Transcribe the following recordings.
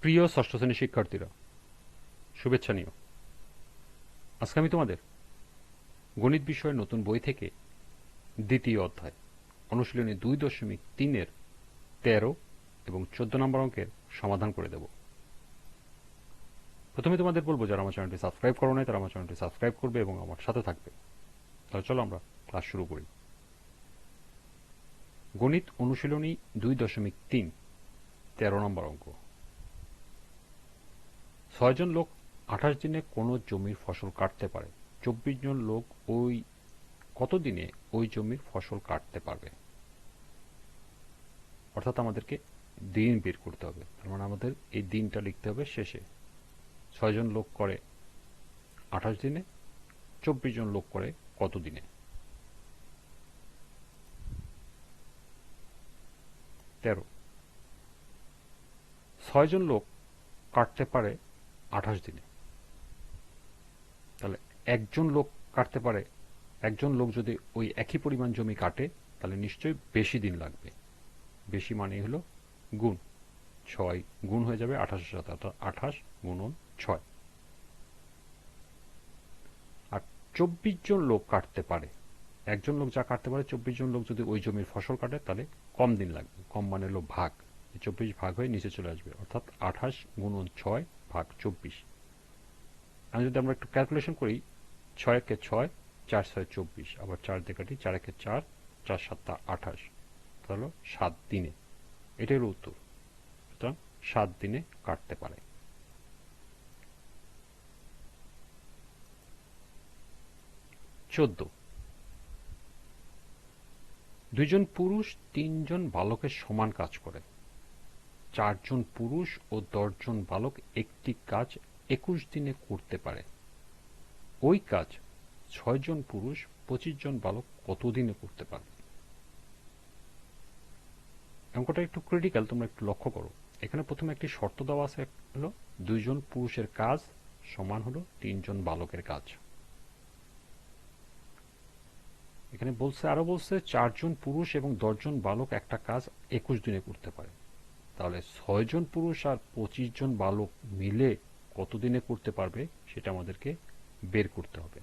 প্রিয় ষষ্ঠ শ্রেণীর শিক্ষার্থীরা, শুভেচ্ছা নিও। আজকে আমি তোমাদের গণিত বিষয়ের নতুন বই থেকে দ্বিতীয় অধ্যায় অনুশীলনী 2.3-এর 13 এবং 14 নম্বর অঙ্কের সমাধান করে দেব। প্রথমে তোমাদের বলবো, যারা আমার চ্যানেলটি সাবস্ক্রাইব করো নাই তারা আমার চ্যানেলটি সাবস্ক্রাইব করবে এবং আমার সাথে থাকবে। তাহলে চলো আমরা ক্লাস শুরু করি। গণিত অনুশীলনী 2.3, 13 নম্বর অঙ্ক। 6 জন লোক 28 দিনে কোনো জমির ফসল কাটতে পারে। 24 জন লোক কত দিনে ওই জমির ফসল কাটতে পারবে? অর্থাৎ আমাদেরকে দিন বের করতে হবে। তার মানে আমাদের এই দিনটা লিখতে হবে শেষে। 6 জন লোক করে 28 দিনে, 24 জন লোক করে কত দিনে? 13। 6 জন লোক কাটতে পারে 28 দিনে। তাহলে একজন লোক কাটতে পারে, একজন লোক যদি ওই একই পরিমাণ জমি কাটে তাহলে নিশ্চয়ই বেশি দিন লাগবে। বেশি মানে হলো গুণ, 6 গুণ হয়ে যাবে 28-এর সাথে, অর্থাৎ 28 গুণন 6। আর 24 জন লোক কাটতে পারে, একজন লোক যা কাটতে পারে 24 জন লোক যদি ওই জমির ফসল কাটে তাহলে কম দিন লাগবে। কম মানে হলো ভাগ, 24 ভাগ হয়ে নিচে চলে আসবে, অর্থাৎ 28 গুণন 6 ভাগ 24। আমি যদি আমরা একটু ক্যালকুলেশন করি, 6 একে 6, 4 6 24, আবার 4 দিয়ে কাটি, 4 একে 4, 4 7 28, তাহলে 7 দিনে। এটাই হলো উত্তর। সুতরাং 7 দিনে কাটতে পারে। 14। 2 জন পুরুষ 3 জন বালকের সমান কাজ করে। 4 জন পুরুষ ও 10 জন বালক একটি কাজ 21 দিনে করতে পারে। ওই কাজ 6 জন পুরুষ 25 জন বালক কত দিনে করতে পারবে? অঙ্কটা একটু ক্রিটিক্যাল, তোমরা একটু লক্ষ্য করো। এখানে প্রথমে একটি শর্ত দেওয়া আছে, হলো 2 জন পুরুষের কাজ সমান হলো 3 জন বালকের কাজ। এখানে বলছে 4 জন পুরুষ এবং 10 জন বালক একটা কাজ 21 দিনে করতে পারে। তাহলে 6 জন পুরুষ আর 25 জন বালক মিলে কত দিনে করতে পারবে সেটা আমাদেরকে বের করতে হবে।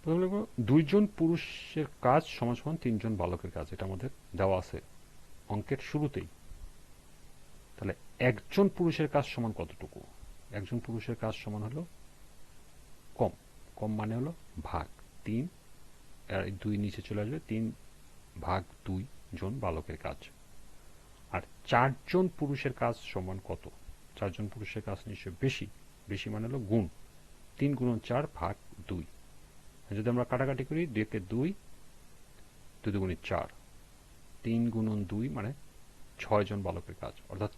প্রথমে লিখব 2 জন পুরুষের কাজ সমান সমান 3 জন বালকের কাজ। এটা আমাদের দেওয়া আছে অঙ্কের শুরুতেই। তাহলে একজন পুরুষের কাজ সমান কতটুকু? একজন পুরুষের কাজ সমান হলো কম, কম মানে হলো ভাগ 3, আর 2 নিচে চলে আসবে, 3 ভাগ 2 জন বালকের কাজ। আর 4 জন পুরুষের কাজ সমান কত? 4 জন পুরুষের কাজ নিশ্চয়ই বেশি, বেশি মানে হলো গুণ, 3 গুণন 4 ভাগ 2। যদি আমরা কাটাকাটি করি, 2 কে 2, 2 দুগুণে 4, 3 গুণন 2 মানে 6 জন বালকের কাজ, অর্থাৎ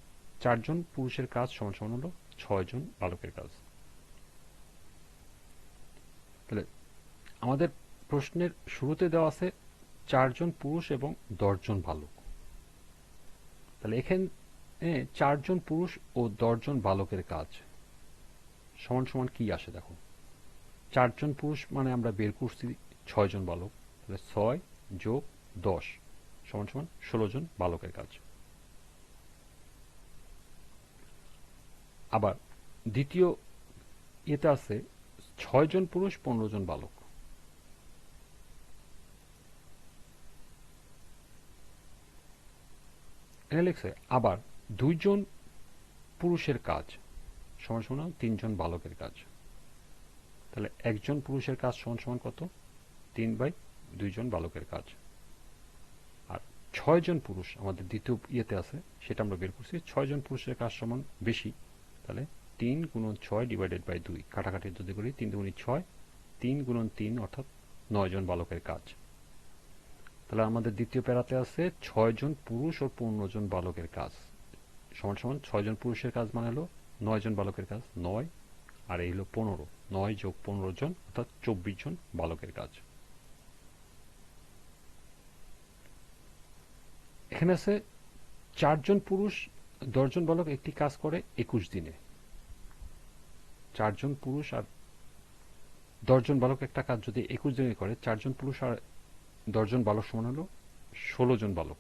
4 জন পুরুষের কাজ সমান সমান হলো 6 জন বালকের কাজ। তাহলে আমাদের প্রশ্নের শুরুতে দেওয়া আছে 4 জন পুরুষ এবং 10 জন বালক। তাহলে এখানে 4 জন পুরুষ ও 10 জন বালকের কাজ সমান সমান কি আসে দেখো। 4 জন পুরুষ মানে আমরা বের করছি 6 জন বালক, তাহলে 6 যোগ 10 সমান সমান 16 জন বালকের কাজ। আবার দ্বিতীয় ইয়েতে আছে 6 জন পুরুষ 15 জন বালক। এখানে লিখছে আবার 2 জন পুরুষের কাজ সমান সমান 3 জন বালকের কাজ। তাহলে একজন পুরুষের কাজ সমান সমান কত? 3/2 জন বালকের কাজ। আর 6 জন পুরুষ আমাদের দ্বিতীয় ইয়েতে আছে, সেটা আমরা বের করছি। 6 জন পুরুষের কাজ সমান বেশি, তাহলে 3 গুণন 6 ডিভাইডেড বাই 2, কাটাকাটি যদি করি 3 দুগুণে 6, 3 গুণন 3 অর্থাৎ 9 জন বালকের কাজ। তাহলে আমাদের দ্বিতীয় প্যারাতে আছে 6 জন পুরুষ ও 15 জন বালকের কাজ সমান সমান 6 জন পুরুষের কাজ মানে হলো 9 জন বালকের কাজ, 9 আর এই হলো 15, 9 যোগ 15 জন অর্থাৎ 24 জন বালকের কাজ। এখানে আছে 4 জন পুরুষ 10 জন বালক একটি কাজ করে 21 দিনে। 4 জন পুরুষ আর 10 জন বালক একটা কাজ যদি 21 দিনে করে, 4 জন পুরুষ আর 10 জন বালক সমান হলো 16 জন বালক।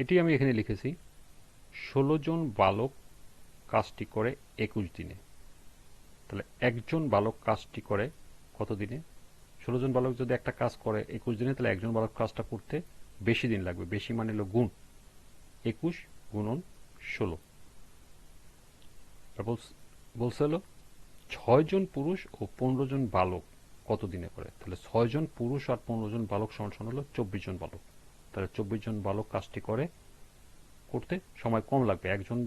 এটি আমি এখানে লিখেছি, 16 জন বালক কাজটি করে 21 দিনে। তাহলে একজন বালক কাজটি করে কত দিনে? 16 জন বালক যদি একটা কাজ করে 21 দিনে, তাহলে একজন বালক কাজটা করতে বেশি দিন লাগবে। বেশি মানে হলো গুণ, 21 গুণন 16। বলছে হলো 6 জন পুরুষ ও 15 জন বালক কত দিনে করে? তাহলে 6 জন পুরুষ আর 15 জন বালক সমান সমান হলো 24 জন বালক। তাহলে 24 জন বালক কাজটি করতে সময় কম লাগবে। একজন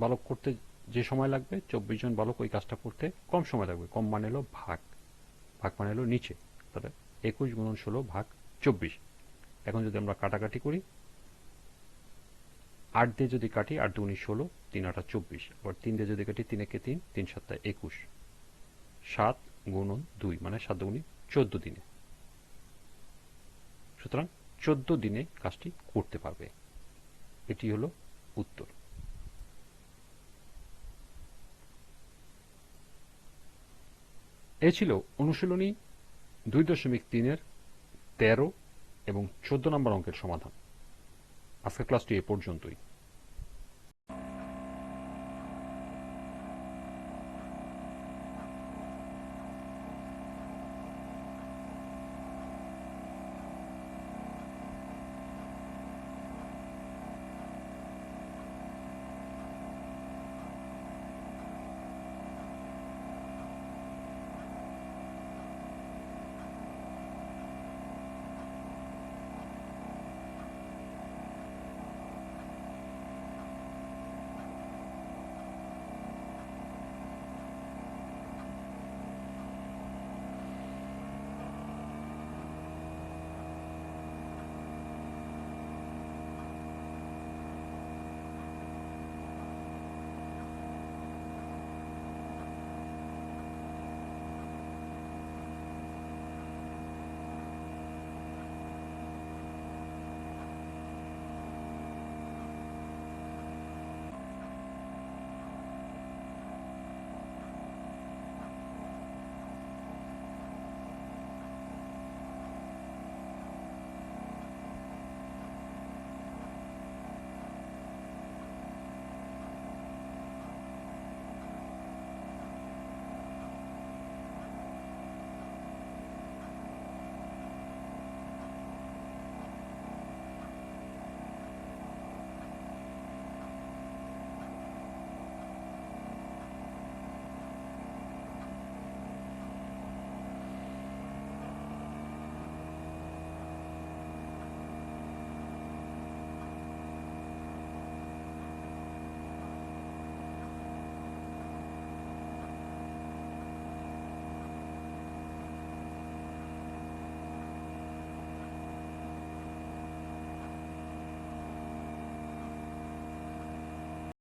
বালক করতে যে সময় লাগবে, 24 জন বালক ওই কাজটা করতে কম সময় লাগবে। কম মানে হলো ভাগ, ভাগ মানে হলো নিচে। তাহলে 21 গুণন 16 ভাগ 24। এখন যদি আমরা কাটাকাটি করি, 8 দিয়ে যদি কাটি, 8 2 16, 3 8 24। আবার 3 দিয়ে যদি কাটি, 3 একে 3, 3 7 21। 7 গুণন 2 মানে 7 2 14 দিনে। সুতরাং 14 দিনে কাজটি করতে পারবে। এটি হলো উত্তর। এ ছিল অনুশীলনী 2.3-এর 13 এবং 14 নম্বর অঙ্কের সমাধান। আজকের ক্লাসটি এ পর্যন্তই।